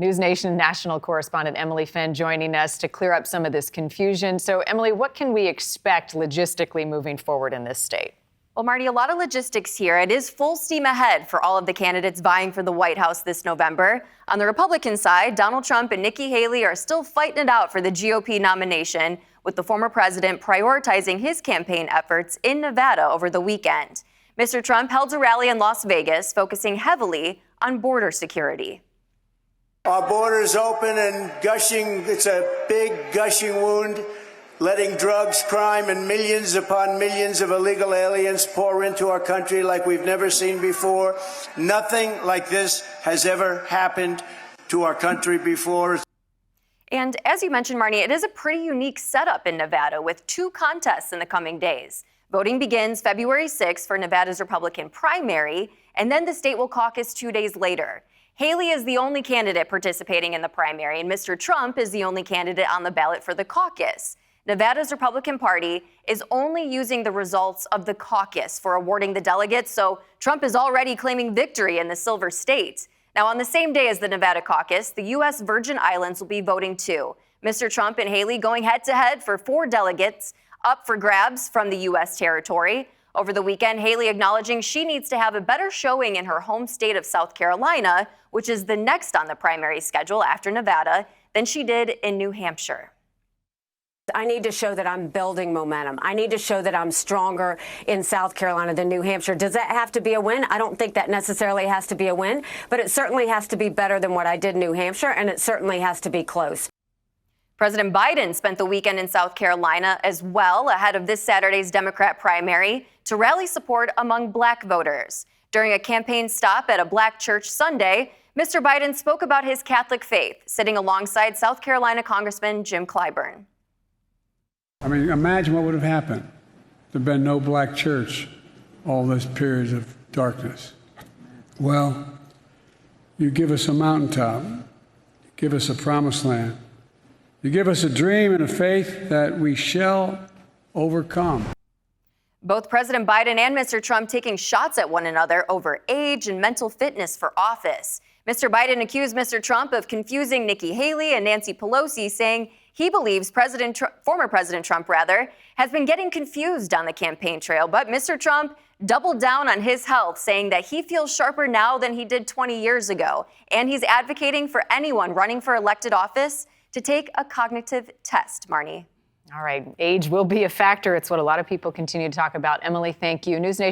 NewsNation national correspondent Emily Fenn joining us to clear up some of this confusion. So, Emily, what can we expect logistically moving forward in this state? Well, Marty, a lot of logistics here. It is full steam ahead for all of the candidates vying for the White House this November. On the Republican side, Donald Trump and Nikki Haley are still fighting it out for the GOP nomination, with the former president prioritizing his campaign efforts in Nevada over the weekend. Mr. Trump held a rally in Las Vegas, focusing heavily on border security. Our border is open and gushing. It's a big gushing wound, letting drugs, crime, and millions upon millions of illegal aliens pour into our country like we've never seen before. Nothing like this has ever happened to our country before. And as you mentioned, Marnie, it is a pretty unique setup in Nevada with 2 contests in the coming days. Voting begins February 6th for Nevada's Republican primary, and then the state will caucus 2 days later. Haley is the only candidate participating in the primary, and Mr. Trump is the only candidate on the ballot for the caucus. Nevada's Republican Party is only using the results of the caucus for awarding the delegates, so Trump is already claiming victory in the Silver State. Now, on the same day as the Nevada caucus, the U.S. Virgin Islands will be voting too. Mr. Trump and Haley going head-to-head for 4 delegates up for grabs from the U.S. territory. Over the weekend, Haley acknowledging she needs to have a better showing in her home state of South Carolina, which is the next on the primary schedule after Nevada, than she did in New Hampshire. I need to show that I'm building momentum. I need to show that I'm stronger in South Carolina than New Hampshire. Does that have to be a win? I don't think that necessarily has to be a win, but it certainly has to be better than what I did in New Hampshire, and it certainly has to be close. President Biden spent the weekend in South Carolina as well, ahead of this Saturday's Democrat primary, to rally support among Black voters. During a campaign stop at a Black church Sunday, Mr. Biden spoke about his Catholic faith, sitting alongside South Carolina Congressman Jim Clyburn. I mean, imagine what would have happened. There'd been no Black church all those periods of darkness. Well, you give us a mountaintop, you give us a promised land, you give us a dream and a faith that we shall overcome. Both President Biden and Mr. Trump taking shots at one another over age and mental fitness for office. Mr. Biden accused Mr. Trump of confusing Nikki Haley and Nancy Pelosi, saying he believes former President Trump, has been getting confused on the campaign trail. But Mr. Trump doubled down on his health, saying that he feels sharper now than he did 20 years ago. And he's advocating for anyone running for elected office to take a cognitive test, Marnie. All right. Age will be a factor. It's what a lot of people continue to talk about. Emily, thank you. NewsNation.